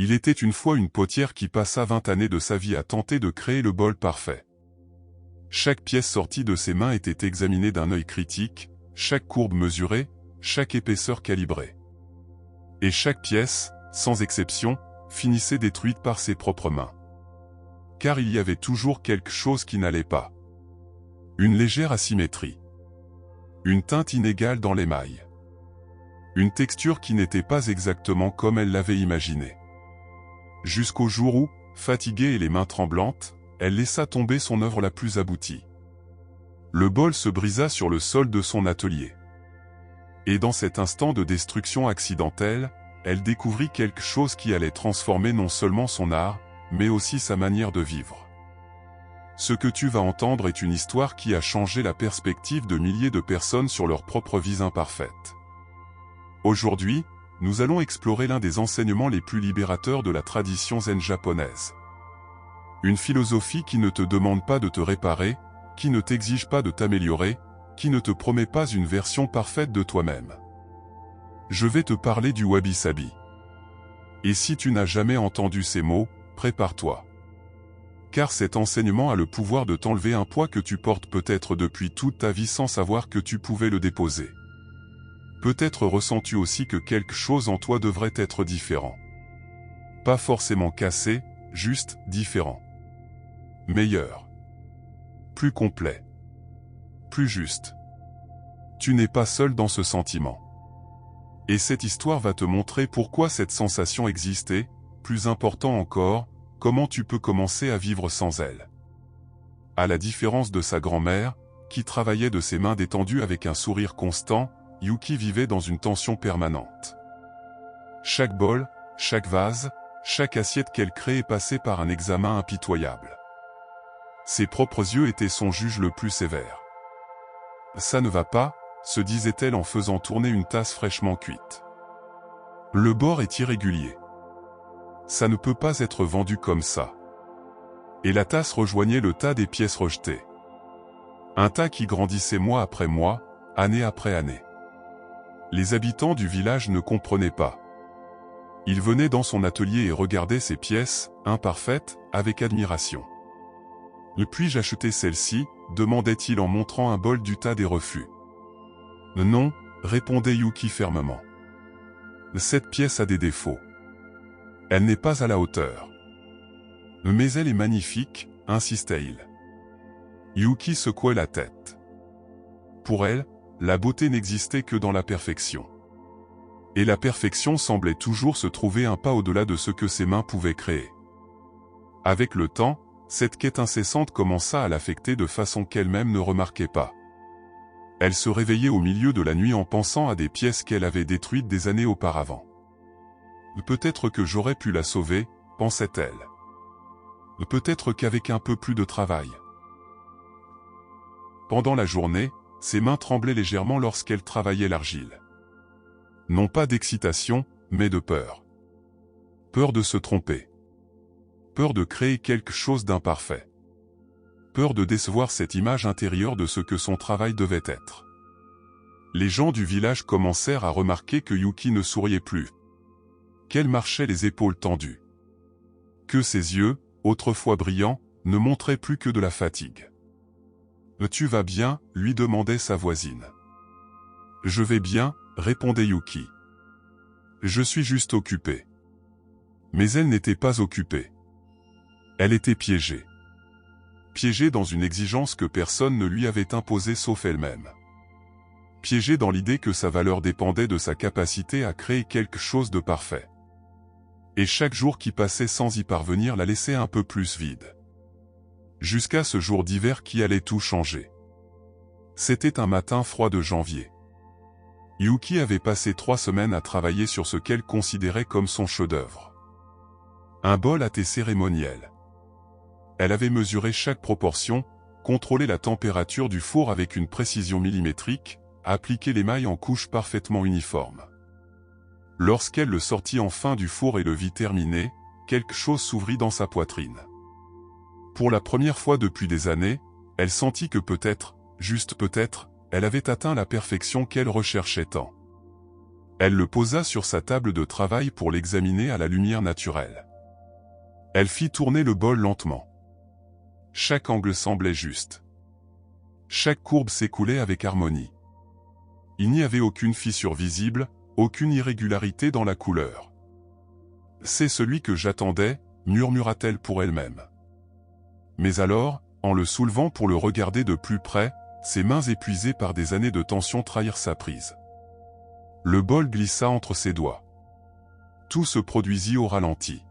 Il était une fois une potière qui passa 20 années de sa vie à tenter de créer le bol parfait. Chaque pièce sortie de ses mains était examinée d'un œil critique, chaque courbe mesurée, chaque épaisseur calibrée. Et chaque pièce, sans exception, finissait détruite par ses propres mains. Car il y avait toujours quelque chose qui n'allait pas. Une légère asymétrie. Une teinte inégale dans l'émail. Une texture qui n'était pas exactement comme elle l'avait imaginé. Jusqu'au jour où, fatiguée et les mains tremblantes, elle laissa tomber son œuvre la plus aboutie. Le bol se brisa sur le sol de son atelier. Et dans cet instant de destruction accidentelle, elle découvrit quelque chose qui allait transformer non seulement son art, mais aussi sa manière de vivre. Ce que tu vas entendre est une histoire qui a changé la perspective de milliers de personnes sur leur propre vie imparfaite. Aujourd'hui, nous allons explorer l'un des enseignements les plus libérateurs de la tradition zen japonaise. Une philosophie qui ne te demande pas de te réparer, qui ne t'exige pas de t'améliorer, qui ne te promet pas une version parfaite de toi-même. Je vais te parler du wabi-sabi. Et si tu n'as jamais entendu ces mots, prépare-toi. Car cet enseignement a le pouvoir de t'enlever un poids que tu portes peut-être depuis toute ta vie sans savoir que tu pouvais le déposer. Peut-être ressens-tu aussi que quelque chose en toi devrait être différent. Pas forcément cassé, juste différent. Meilleur. Plus complet. Plus juste. Tu n'es pas seul dans ce sentiment. Et cette histoire va te montrer pourquoi cette sensation existe et, plus important encore, comment tu peux commencer à vivre sans elle. À la différence de sa grand-mère, qui travaillait de ses mains détendues avec un sourire constant, Yuki vivait dans une tension permanente. Chaque bol, chaque vase, chaque assiette qu'elle créait passait par un examen impitoyable. Ses propres yeux étaient son juge le plus sévère. « Ça ne va pas », se disait-elle en faisant tourner une tasse fraîchement cuite. « Le bord est irrégulier. Ça ne peut pas être vendu comme ça. » Et la tasse rejoignait le tas des pièces rejetées. Un tas qui grandissait mois après mois, année après année. Les habitants du village ne comprenaient pas. Ils venaient dans son atelier et regardaient ces pièces, imparfaites, avec admiration. « Ne puis-je acheter celle-ci » demandait-il en montrant un bol du tas des refus. « Non » répondait Yuki fermement. « Cette pièce a des défauts. Elle n'est pas à la hauteur. »« Mais elle est magnifique » insistait-il. Yuki secouait la tête. Pour elle, la beauté n'existait que dans la perfection. Et la perfection semblait toujours se trouver un pas au-delà de ce que ses mains pouvaient créer. Avec le temps, cette quête incessante commença à l'affecter de façon qu'elle-même ne remarquait pas. Elle se réveillait au milieu de la nuit en pensant à des pièces qu'elle avait détruites des années auparavant. « Peut-être que j'aurais pu la sauver », pensait-elle. « Peut-être qu'avec un peu plus de travail. » Pendant la journée, ses mains tremblaient légèrement lorsqu'elle travaillait l'argile. Non pas d'excitation, mais de peur. Peur de se tromper. Peur de créer quelque chose d'imparfait. Peur de décevoir cette image intérieure de ce que son travail devait être. Les gens du village commencèrent à remarquer que Yuki ne souriait plus. Qu'elle marchait les épaules tendues. Que ses yeux, autrefois brillants, ne montraient plus que de la fatigue. « Tu vas bien » lui demandait sa voisine. « Je vais bien » répondait Yuki. « Je suis juste occupée. » Mais elle n'était pas occupée. Elle était piégée. Piégée dans une exigence que personne ne lui avait imposée sauf elle-même. Piégée dans l'idée que sa valeur dépendait de sa capacité à créer quelque chose de parfait. Et chaque jour qui passait sans y parvenir la laissait un peu plus vide. Jusqu'à ce jour d'hiver qui allait tout changer. C'était un matin froid de janvier. Yuki avait passé 3 semaines à travailler sur ce qu'elle considérait comme son chef-d'œuvre. Un bol à thé cérémoniel. Elle avait mesuré chaque proportion, contrôlé la température du four avec une précision millimétrique, appliqué l'émail en couches parfaitement uniformes. Lorsqu'elle le sortit enfin du four et le vit terminé, quelque chose s'ouvrit dans sa poitrine. Pour la première fois depuis des années, elle sentit que peut-être, juste peut-être, elle avait atteint la perfection qu'elle recherchait tant. Elle le posa sur sa table de travail pour l'examiner à la lumière naturelle. Elle fit tourner le bol lentement. Chaque angle semblait juste. Chaque courbe s'écoulait avec harmonie. Il n'y avait aucune fissure visible, aucune irrégularité dans la couleur. « C'est celui que j'attendais », murmura-t-elle pour elle-même. Mais alors, en le soulevant pour le regarder de plus près, ses mains épuisées par des années de tension trahirent sa prise. Le bol glissa entre ses doigts. Tout se produisit au ralenti.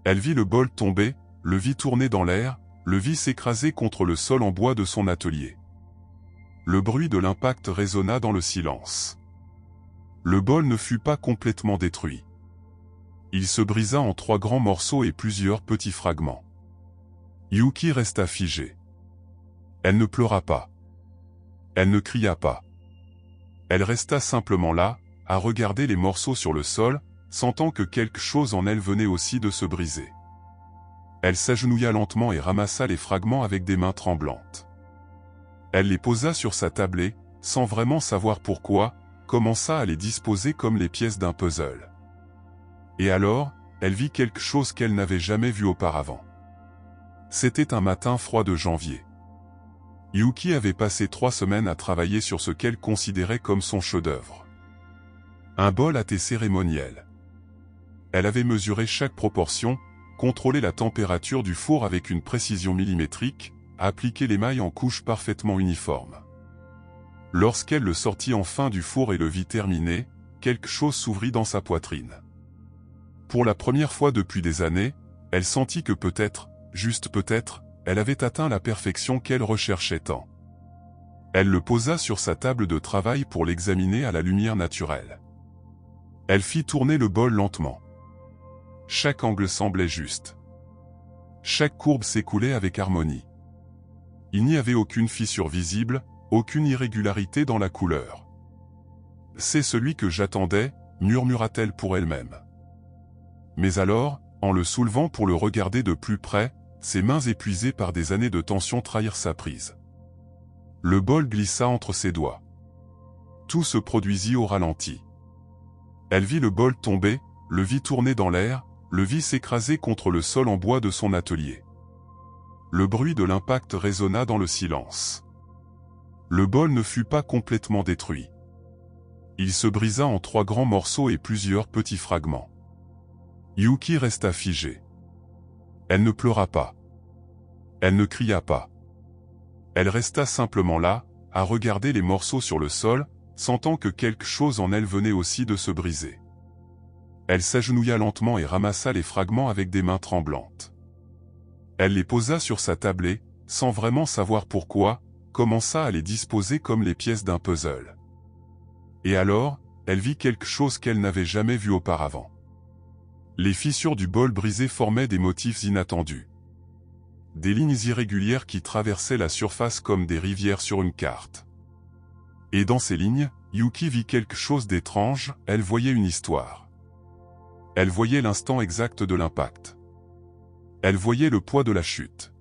Elle vit le bol tomber, le vit tourner dans l'air, le vit s'écraser contre le sol en bois de son atelier. Le bruit de l'impact résonna dans le silence. Le bol ne fut pas complètement détruit. Il se brisa en 3 grands morceaux et plusieurs petits fragments. Yuki resta figée. Elle ne pleura pas. Elle ne cria pas. Elle resta simplement là, à regarder les morceaux sur le sol, sentant que quelque chose en elle venait aussi de se briser. Elle s'agenouilla lentement et ramassa les fragments avec des mains tremblantes. Elle les posa sur sa tablée, sans vraiment savoir pourquoi, commença à les disposer comme les pièces d'un puzzle. Et alors, elle vit quelque chose qu'elle n'avait jamais vu auparavant. C'était un matin froid de janvier. Yuki avait passé 3 semaines à travailler sur ce qu'elle considérait comme son chef-d'œuvre. Un bol à thé cérémoniel. Elle avait mesuré chaque proportion, contrôlé la température du four avec une précision millimétrique, appliqué l'émail en couches parfaitement uniformes. Lorsqu'elle le sortit enfin du four et le vit terminé, quelque chose s'ouvrit dans sa poitrine. Pour la première fois depuis des années, elle sentit que peut-être, juste peut-être, elle avait atteint la perfection qu'elle recherchait tant. Elle le posa sur sa table de travail pour l'examiner à la lumière naturelle. Elle fit tourner le bol lentement. Chaque angle semblait juste. Chaque courbe s'écoulait avec harmonie. Il n'y avait aucune fissure visible, aucune irrégularité dans la couleur. « C'est celui que j'attendais », murmura-t-elle pour elle-même. Mais alors, en le soulevant pour le regarder de plus près, ses mains épuisées par des années de tension trahirent sa prise. Le bol glissa entre ses doigts. Tout se produisit au ralenti. Elle vit le bol tomber, le vit tourner dans l'air, le vit s'écraser contre le sol en bois de son atelier. Le bruit de l'impact résonna dans le silence. Le bol ne fut pas complètement détruit. Il se brisa en 3 grands morceaux et plusieurs petits fragments. Yuki resta figée. Elle ne pleura pas. Elle ne cria pas. Elle resta simplement là, à regarder les morceaux sur le sol, sentant que quelque chose en elle venait aussi de se briser. Elle s'agenouilla lentement et ramassa les fragments avec des mains tremblantes. Elle les posa sur sa tablée, sans vraiment savoir pourquoi, commença à les disposer comme les pièces d'un puzzle. Et alors, elle vit quelque chose qu'elle n'avait jamais vu auparavant. Les fissures du bol brisé formaient des motifs inattendus. Des lignes irrégulières qui traversaient la surface comme des rivières sur une carte. Et dans ces lignes, Yuki vit quelque chose d'étrange, elle voyait une histoire. Elle voyait l'instant exact de l'impact. Elle voyait le poids de la chute.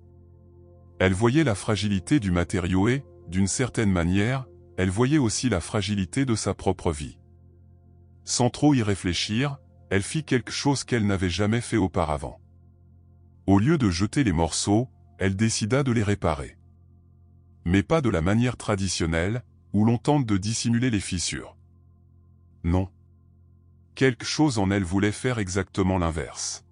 Elle voyait la fragilité du matériau et, d'une certaine manière, elle voyait aussi la fragilité de sa propre vie. Sans trop y réfléchir, elle fit quelque chose qu'elle n'avait jamais fait auparavant. Au lieu de jeter les morceaux, elle décida de les réparer. Mais pas de la manière traditionnelle, où l'on tente de dissimuler les fissures. Non. Quelque chose en elle voulait faire exactement l'inverse.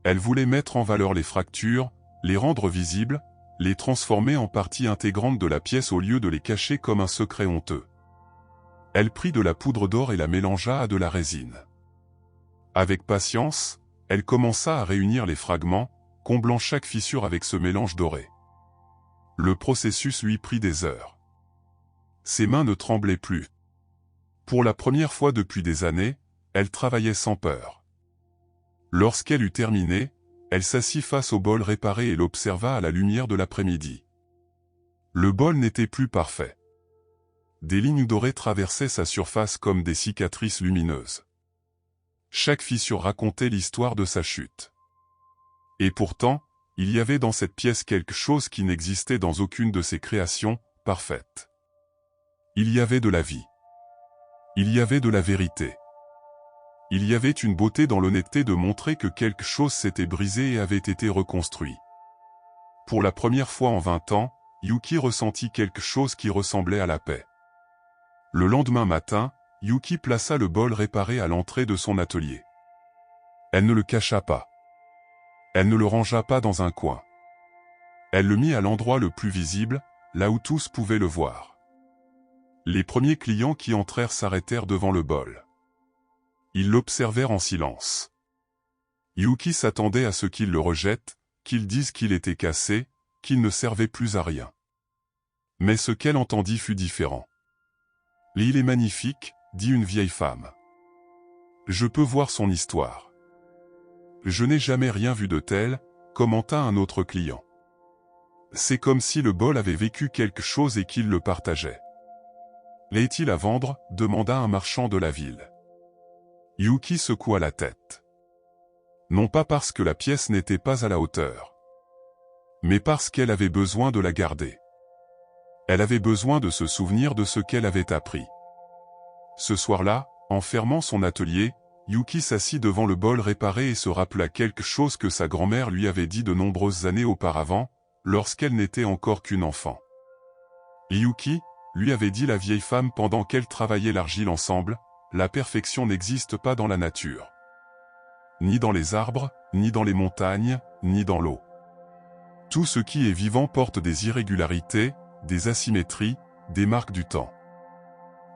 Elle voulait mettre en valeur les fractures, les rendre visibles, les transformer en partie intégrante de la pièce au lieu de les cacher comme un secret honteux. Elle prit de la poudre d'or et la mélangea à de la résine. Avec patience, elle commença à réunir les fragments, comblant chaque fissure avec ce mélange doré. Le processus lui prit des heures. Ses mains ne tremblaient plus. Pour la première fois depuis des années, elle travaillait sans peur. Lorsqu'elle eut terminé, elle s'assit face au bol réparé et l'observa à la lumière de l'après-midi. Le bol n'était plus parfait. Des lignes dorées traversaient sa surface comme des cicatrices lumineuses. Chaque fissure racontait l'histoire de sa chute. Et pourtant, il y avait dans cette pièce quelque chose qui n'existait dans aucune de ses créations, parfaite. Il y avait de la vie. Il y avait de la vérité. Il y avait une beauté dans l'honnêteté de montrer que quelque chose s'était brisé et avait été reconstruit. Pour la première fois en 20 ans, Yuki ressentit quelque chose qui ressemblait à la paix. Le lendemain matin, Yuki plaça le bol réparé à l'entrée de son atelier. Elle ne le cacha pas. Elle ne le rangea pas dans un coin. Elle le mit à l'endroit le plus visible, là où tous pouvaient le voir. Les premiers clients qui entrèrent s'arrêtèrent devant le bol. Ils l'observèrent en silence. Yuki s'attendait à ce qu'il le rejette, qu'il dise qu'il était cassé, qu'il ne servait plus à rien. Mais ce qu'elle entendit fut différent. « Il est magnifique, » dit une vieille femme. « Je peux voir son histoire. »« Je n'ai jamais rien vu de tel, » commenta un autre client. « C'est comme si le bol avait vécu quelque chose et qu'il le partageait. »« L'est-il à vendre ?» demanda un marchand de la ville. Yuki secoua la tête. Non pas parce que la pièce n'était pas à la hauteur, mais parce qu'elle avait besoin de la garder. Elle avait besoin de se souvenir de ce qu'elle avait appris. Ce soir-là, en fermant son atelier, Yuki s'assit devant le bol réparé et se rappela quelque chose que sa grand-mère lui avait dit de nombreuses années auparavant, lorsqu'elle n'était encore qu'une enfant. Yuki, lui avait dit la vieille femme pendant qu'elle travaillait l'argile ensemble, la perfection n'existe pas dans la nature. Ni dans les arbres, ni dans les montagnes, ni dans l'eau. Tout ce qui est vivant porte des irrégularités, des asymétries, des marques du temps.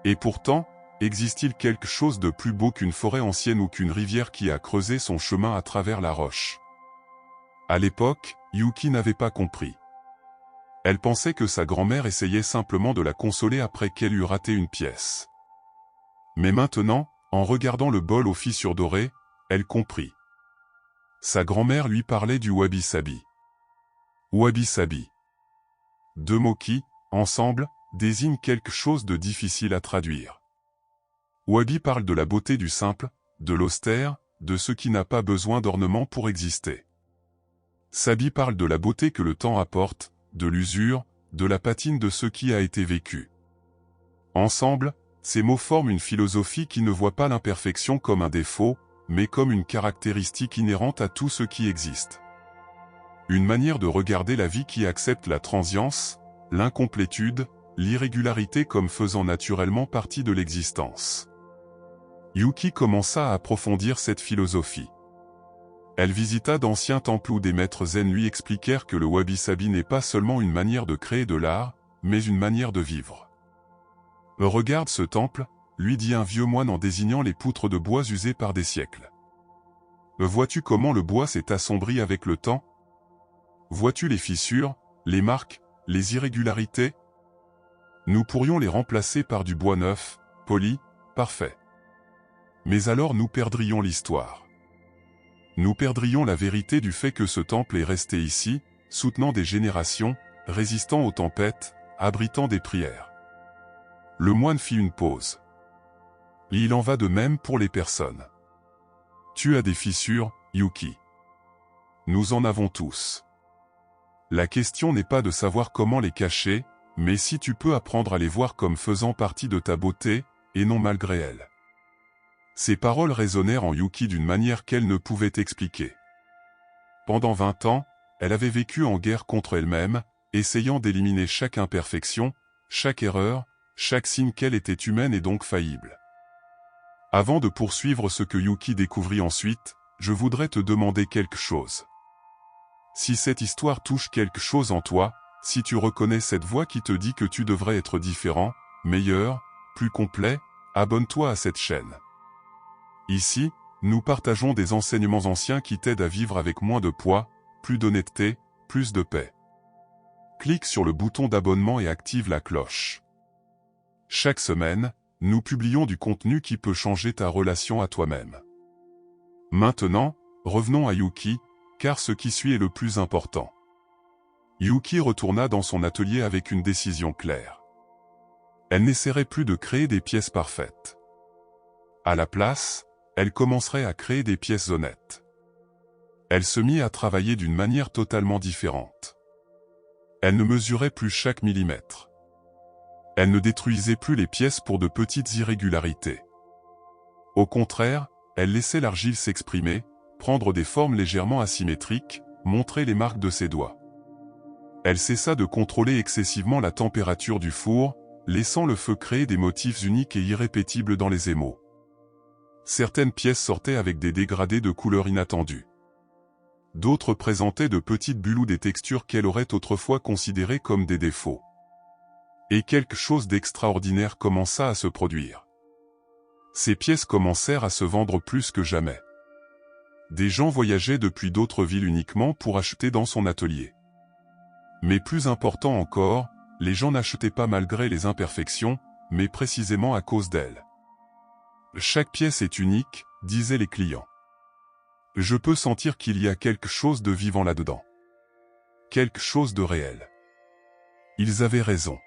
Et pourtant, existe-t-il quelque chose de plus beau qu'une forêt ancienne ou qu'une rivière qui a creusé son chemin à travers la roche? À l'époque, Yuki n'avait pas compris. Elle pensait que sa grand-mère essayait simplement de la consoler après qu'elle eût raté une pièce. Mais maintenant, en regardant le bol aux fissures dorées, elle comprit. Sa grand-mère lui parlait du wabi-sabi. Wabi-sabi. Deux mots qui, ensemble, désignent quelque chose de difficile à traduire. Wabi parle de la beauté du simple, de l'austère, de ce qui n'a pas besoin d'ornement pour exister. Sabi parle de la beauté que le temps apporte, de l'usure, de la patine de ce qui a été vécu. Ensemble, ces mots forment une philosophie qui ne voit pas l'imperfection comme un défaut, mais comme une caractéristique inhérente à tout ce qui existe. Une manière de regarder la vie qui accepte la transience, l'incomplétude, l'irrégularité comme faisant naturellement partie de l'existence. Yuki commença à approfondir cette philosophie. Elle visita d'anciens temples où des maîtres zen lui expliquèrent que le wabi-sabi n'est pas seulement une manière de créer de l'art, mais une manière de vivre. « Regarde ce temple », lui dit un vieux moine en désignant les poutres de bois usées par des siècles. « Vois-tu comment le bois s'est assombri avec le temps? Vois-tu les fissures, les marques, les irrégularités? Nous pourrions les remplacer par du bois neuf, poli, parfait. Mais alors nous perdrions l'histoire. Nous perdrions la vérité du fait que ce temple est resté ici, soutenant des générations, résistant aux tempêtes, abritant des prières. » Le moine fit une pause. « Il en va de même pour les personnes. Tu as des fissures, Yuki. Nous en avons tous. La question n'est pas de savoir comment les cacher, mais si tu peux apprendre à les voir comme faisant partie de ta beauté, et non malgré elle. » Ces paroles résonnèrent en Yuki d'une manière qu'elle ne pouvait expliquer. Pendant 20 ans, elle avait vécu en guerre contre elle-même, essayant d'éliminer chaque imperfection, chaque erreur, chaque signe qu'elle était humaine et donc faillible. Avant de poursuivre ce que Yuki découvrit ensuite, je voudrais te demander quelque chose. Si cette histoire touche quelque chose en toi, si tu reconnais cette voix qui te dit que tu devrais être différent, meilleur, plus complet, abonne-toi à cette chaîne. Ici, nous partageons des enseignements anciens qui t'aident à vivre avec moins de poids, plus d'honnêteté, plus de paix. Clique sur le bouton d'abonnement et active la cloche. Chaque semaine, nous publions du contenu qui peut changer ta relation à toi-même. Maintenant, revenons à Yuki, car ce qui suit est le plus important. Yuki retourna dans son atelier avec une décision claire. Elle n'essaierait plus de créer des pièces parfaites. À la place, elle commencerait à créer des pièces honnêtes. Elle se mit à travailler d'une manière totalement différente. Elle ne mesurait plus chaque millimètre. Elle ne détruisait plus les pièces pour de petites irrégularités. Au contraire, elle laissait l'argile s'exprimer, prendre des formes légèrement asymétriques, montrer les marques de ses doigts. Elle cessa de contrôler excessivement la température du four, laissant le feu créer des motifs uniques et irrépétibles dans les émaux. Certaines pièces sortaient avec des dégradés de couleurs inattendues. D'autres présentaient de petites bulles ou des textures qu'elle aurait autrefois considérées comme des défauts. Et quelque chose d'extraordinaire commença à se produire. Ces pièces commencèrent à se vendre plus que jamais. Des gens voyageaient depuis d'autres villes uniquement pour acheter dans son atelier. Mais plus important encore, les gens n'achetaient pas malgré les imperfections, mais précisément à cause d'elles. Chaque pièce est unique, disaient les clients. Je peux sentir qu'il y a quelque chose de vivant là-dedans. Quelque chose de réel. Ils avaient raison.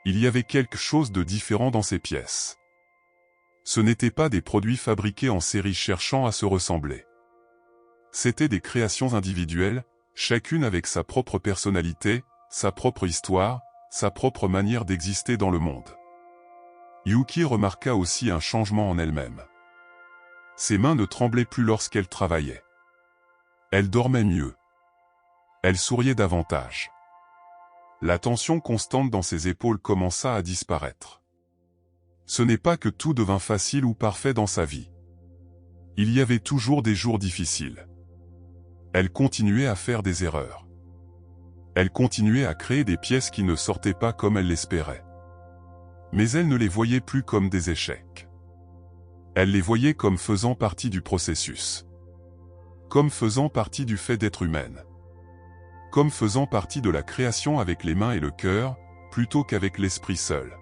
Il y avait quelque chose de différent dans ces pièces. Ce n'étaient pas des produits fabriqués en série cherchant à se ressembler. C'étaient des créations individuelles, chacune avec sa propre personnalité, sa propre histoire, sa propre manière d'exister dans le monde. Yuki remarqua aussi un changement en elle-même. Ses mains ne tremblaient plus lorsqu'elle travaillait. Elle dormait mieux. Elle souriait davantage. La tension constante dans ses épaules commença à disparaître. Ce n'est pas que tout devint facile ou parfait dans sa vie. Il y avait toujours des jours difficiles. Elle continuait à faire des erreurs. Elle continuait à créer des pièces qui ne sortaient pas comme elle l'espérait. Mais elle ne les voyait plus comme des échecs. Elle les voyait comme faisant partie du processus. Comme faisant partie du fait d'être humaine. Comme faisant partie de la création avec les mains et le cœur, plutôt qu'avec l'esprit seul.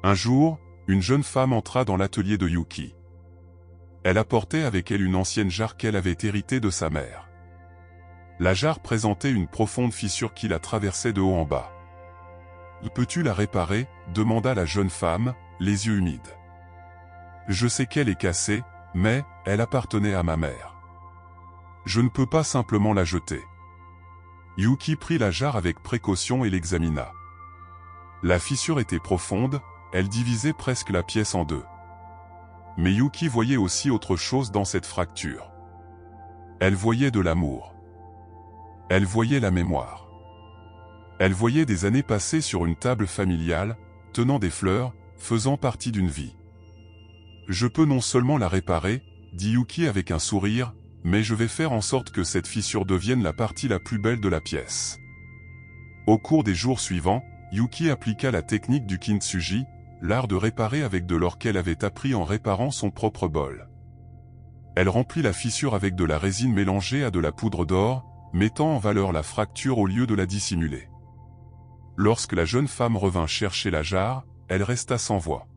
Un jour, une jeune femme entra dans l'atelier de Yuki. Elle apportait avec elle une ancienne jarre qu'elle avait héritée de sa mère. La jarre présentait une profonde fissure qui la traversait de haut en bas. « Peux-tu la réparer ?» demanda la jeune femme, les yeux humides. « Je sais qu'elle est cassée, mais elle appartenait à ma mère. Je ne peux pas simplement la jeter. » Yuki prit la jarre avec précaution et l'examina. La fissure était profonde, elle divisait presque la pièce en deux. Mais Yuki voyait aussi autre chose dans cette fracture. Elle voyait de l'amour. Elle voyait la mémoire. Elle voyait des années passées sur une table familiale, tenant des fleurs, faisant partie d'une vie. « Je peux non seulement la réparer, » dit Yuki avec un sourire, « mais je vais faire en sorte que cette fissure devienne la partie la plus belle de la pièce. » Au cours des jours suivants, Yuki appliqua la technique du kintsugi, l'art de réparer avec de l'or qu'elle avait appris en réparant son propre bol. Elle remplit la fissure avec de la résine mélangée à de la poudre d'or, mettant en valeur la fracture au lieu de la dissimuler. Lorsque la jeune femme revint chercher la jarre, elle resta sans voix.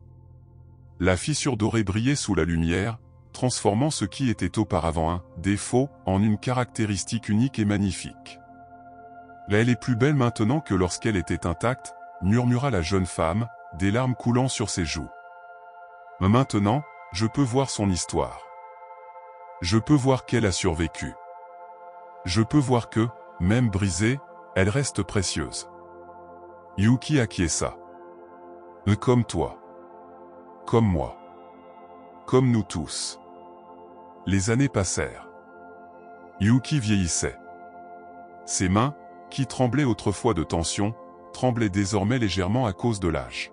La fissure dorée brillait sous la lumière, transformant ce qui était auparavant un défaut en une caractéristique unique et magnifique. « Elle est plus belle maintenant que lorsqu'elle était intacte, » murmura la jeune femme, des larmes coulant sur ses joues. « Maintenant, je peux voir son histoire. Je peux voir qu'elle a survécu. Je peux voir que, même brisée, elle reste précieuse. » Yuki acquiesça. « Comme toi. Comme moi. Comme nous tous. » Les années passèrent. Yuki vieillissait. Ses mains, qui tremblaient autrefois de tension, tremblaient désormais légèrement à cause de l'âge.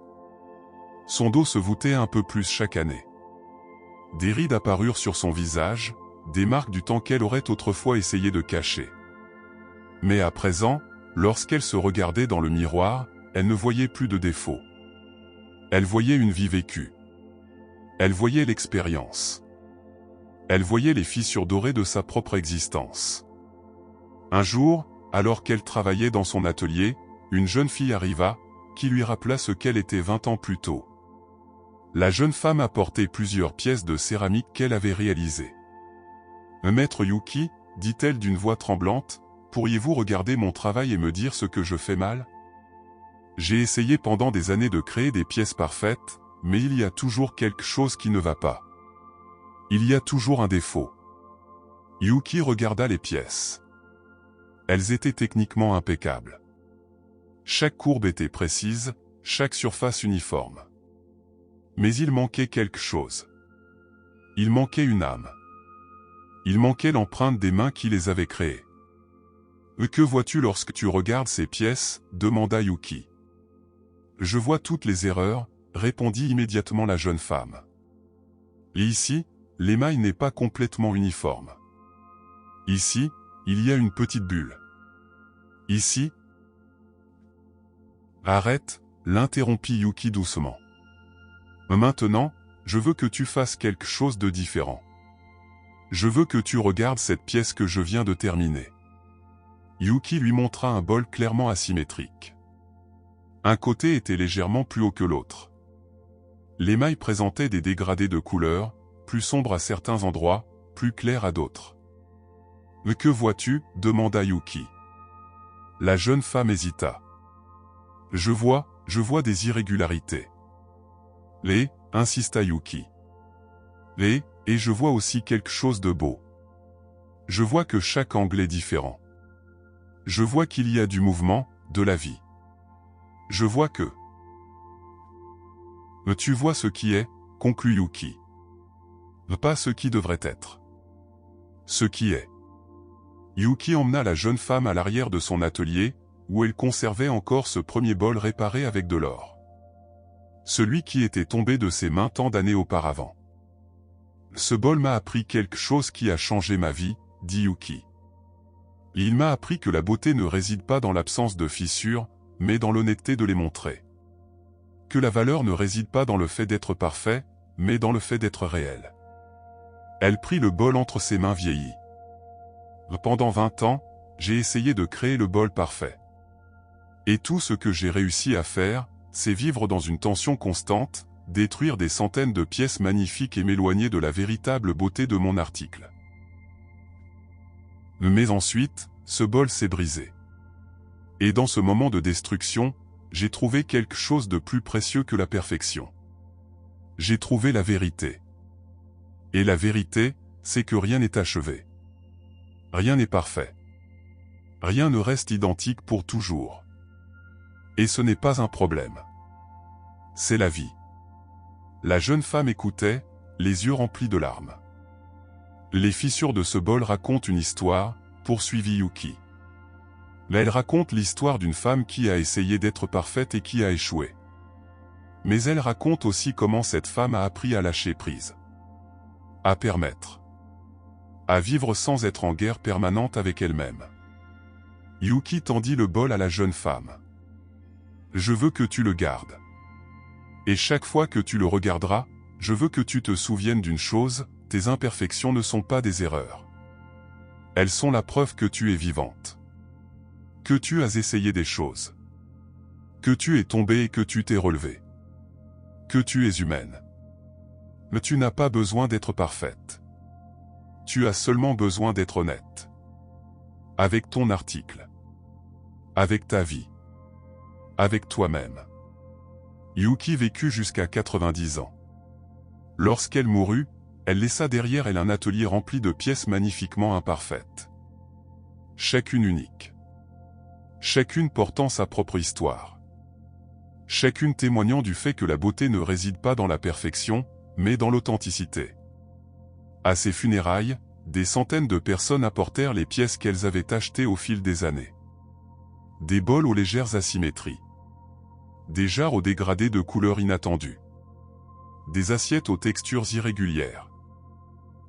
Son dos se voûtait un peu plus chaque année. Des rides apparurent sur son visage, des marques du temps qu'elle aurait autrefois essayé de cacher. Mais à présent, lorsqu'elle se regardait dans le miroir, elle ne voyait plus de défauts. Elle voyait une vie vécue. Elle voyait l'expérience. Elle voyait les fissures dorées de sa propre existence. Un jour, alors qu'elle travaillait dans son atelier, une jeune fille arriva, qui lui rappela ce qu'elle était 20 ans plus tôt. La jeune femme apportait plusieurs pièces de céramique qu'elle avait réalisées. « Maître Yuki, dit-elle d'une voix tremblante, pourriez-vous regarder mon travail et me dire ce que je fais mal ? J'ai essayé pendant des années de créer des pièces parfaites, mais il y a toujours quelque chose qui ne va pas. Il y a toujours un défaut. » Yuki regarda les pièces. Elles étaient techniquement impeccables. Chaque courbe était précise, chaque surface uniforme. Mais il manquait quelque chose. Il manquait une âme. Il manquait l'empreinte des mains qui les avaient créées. « Que vois-tu lorsque tu regardes ces pièces » demanda Yuki. « Je vois toutes les erreurs » répondit immédiatement la jeune femme. « Et ici, l'émail n'est pas complètement uniforme. Ici, il y a une petite bulle. Ici... » « Arrête » l'interrompit Yuki doucement. « Maintenant, je veux que tu fasses quelque chose de différent. Je veux que tu regardes cette pièce que je viens de terminer. » Yuki lui montra un bol clairement asymétrique. Un côté était légèrement plus haut que l'autre. L'émail présentait des dégradés de couleurs, plus sombres à certains endroits, plus clairs à d'autres. « Mais que vois-tu » demanda Yuki. La jeune femme hésita. « Je vois des irrégularités. » « Les » insista Yuki. « Les » et je vois aussi quelque chose de beau. Je vois que chaque angle est différent. Je vois qu'il y a du mouvement, de la vie. Je vois que... « Mais tu vois ce qui est » conclut Yuki. « Pas ce qui devrait être. Ce qui est. » Yuki emmena la jeune femme à l'arrière de son atelier, où elle conservait encore ce premier bol réparé avec de l'or. Celui qui était tombé de ses mains tant d'années auparavant. « Ce bol m'a appris quelque chose qui a changé ma vie » dit Yuki. « Il m'a appris que la beauté ne réside pas dans l'absence de fissures, mais dans l'honnêteté de les montrer. Que la valeur ne réside pas dans le fait d'être parfait, mais dans le fait d'être réel. » Elle prit le bol entre ses mains vieillies. « Pendant 20 ans, j'ai essayé de créer le bol parfait. Et tout ce que j'ai réussi à faire, c'est vivre dans une tension constante, détruire des centaines de pièces magnifiques et m'éloigner de la véritable beauté de mon article. Mais ensuite, ce bol s'est brisé. Et dans ce moment de destruction, j'ai trouvé quelque chose de plus précieux que la perfection. J'ai trouvé la vérité. Et la vérité, c'est que rien n'est achevé. Rien n'est parfait. Rien ne reste identique pour toujours. Et ce n'est pas un problème. C'est la vie. » La jeune femme écoutait, les yeux remplis de larmes. « Les fissures de ce bol racontent une histoire, » poursuivit Yuki. « Elle raconte l'histoire d'une femme qui a essayé d'être parfaite et qui a échoué. Mais elle raconte aussi comment cette femme a appris à lâcher prise. À permettre. À vivre sans être en guerre permanente avec elle-même. » Yuki tendit le bol à la jeune femme. « Je veux que tu le gardes. Et chaque fois que tu le regarderas, je veux que tu te souviennes d'une chose, tes imperfections ne sont pas des erreurs. Elles sont la preuve que tu es vivante. Que tu as essayé des choses. Que tu es tombée et que tu t'es relevée. Que tu es humaine. Mais tu n'as pas besoin d'être parfaite. Tu as seulement besoin d'être honnête. Avec ton article. Avec ta vie. Avec toi-même. » Yuki vécut jusqu'à 90 ans. Lorsqu'elle mourut, elle laissa derrière elle un atelier rempli de pièces magnifiquement imparfaites. Chacune unique. Chacune portant sa propre histoire. Chacune témoignant du fait que la beauté ne réside pas dans la perfection, mais dans l'authenticité. À ses funérailles, des centaines de personnes apportèrent les pièces qu'elles avaient achetées au fil des années. Des bols aux légères asymétries. Des jarres aux dégradés de couleurs inattendues. Des assiettes aux textures irrégulières.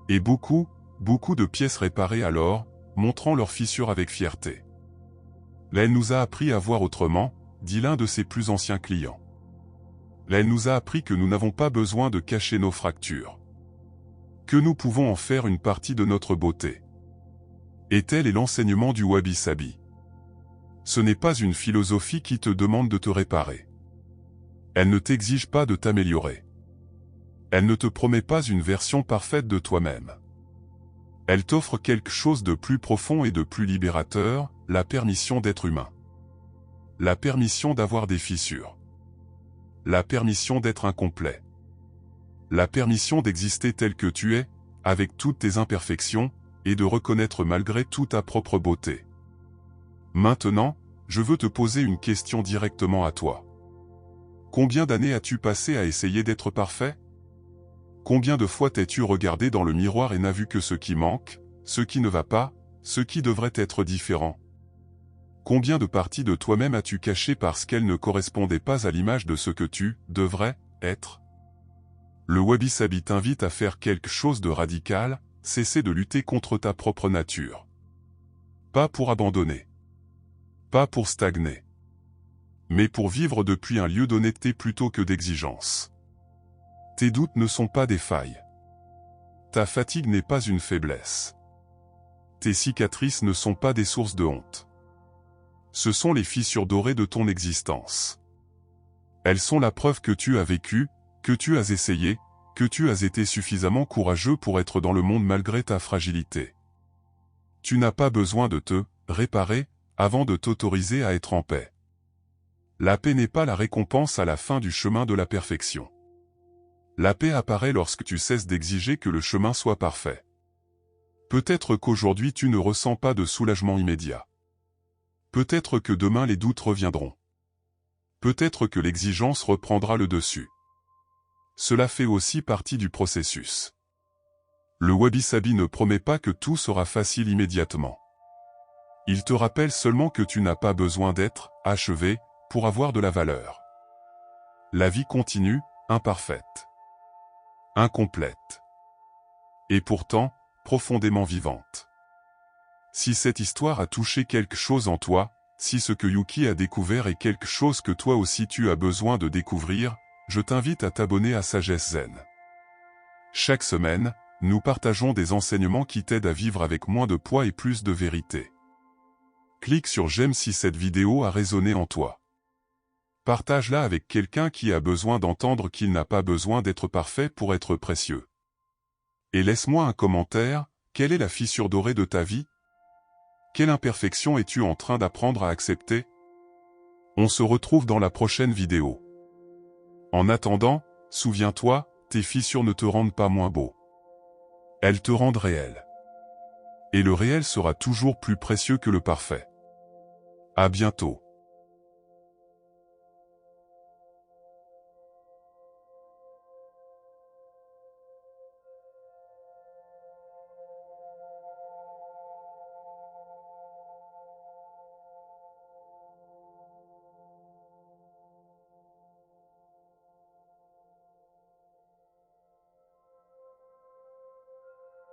Et beaucoup de pièces réparées alors, montrant leurs fissures avec fierté. Elle nous a appris à voir autrement, dit l'un de ses plus anciens clients. Elle nous a appris que nous n'avons pas besoin de cacher nos fractures. Que nous pouvons en faire une partie de notre beauté. Et tel est l'enseignement du wabi-sabi. Ce n'est pas une philosophie qui te demande de te réparer. Elle ne t'exige pas de t'améliorer. Elle ne te promet pas une version parfaite de toi-même. Elle t'offre quelque chose de plus profond et de plus libérateur, la permission d'être humain. La permission d'avoir des fissures. La permission d'être incomplet. La permission d'exister tel que tu es, avec toutes tes imperfections, et de reconnaître malgré tout ta propre beauté. Maintenant, je veux te poser une question directement à toi. Combien d'années as-tu passé à essayer d'être parfait? Combien de fois t'es-tu regardé dans le miroir et n'as vu que ce qui manque, ce qui ne va pas, ce qui devrait être différent? Combien de parties de toi-même as-tu cachées parce qu'elles ne correspondaient pas à l'image de ce que tu devrais être? Le Wabi-Sabi t'invite à faire quelque chose de radical, cesser de lutter contre ta propre nature. Pas pour abandonner. Pas pour stagner. Mais pour vivre depuis un lieu d'honnêteté plutôt que d'exigence. Tes doutes ne sont pas des failles. Ta fatigue n'est pas une faiblesse. Tes cicatrices ne sont pas des sources de honte. Ce sont les fissures dorées de ton existence. Elles sont la preuve que tu as vécu, que tu as essayé, que tu as été suffisamment courageux pour être dans le monde malgré ta fragilité. Tu n'as pas besoin de te réparer avant de t'autoriser à être en paix. La paix n'est pas la récompense à la fin du chemin de la perfection. La paix apparaît lorsque tu cesses d'exiger que le chemin soit parfait. Peut-être qu'aujourd'hui tu ne ressens pas de soulagement immédiat. Peut-être que demain les doutes reviendront. Peut-être que l'exigence reprendra le dessus. Cela fait aussi partie du processus. Le Wabi-Sabi ne promet pas que tout sera facile immédiatement. Il te rappelle seulement que tu n'as pas besoin d'être achevé pour avoir de la valeur. La vie continue, imparfaite, incomplète, et pourtant profondément vivante. Si cette histoire a touché quelque chose en toi, si ce que Yuki a découvert est quelque chose que toi aussi tu as besoin de découvrir, je t'invite à t'abonner à Sagesse Zen. Chaque semaine, nous partageons des enseignements qui t'aident à vivre avec moins de poids et plus de vérité. Clique sur j'aime si cette vidéo a résonné en toi. Partage-la avec quelqu'un qui a besoin d'entendre qu'il n'a pas besoin d'être parfait pour être précieux. Et laisse-moi un commentaire, quelle est la fissure dorée de ta vie? Quelle imperfection es-tu en train d'apprendre à accepter? On se retrouve dans la prochaine vidéo. En attendant, souviens-toi, tes fissures ne te rendent pas moins beau. Elles te rendent réel. Et le réel sera toujours plus précieux que le parfait. À bientôt.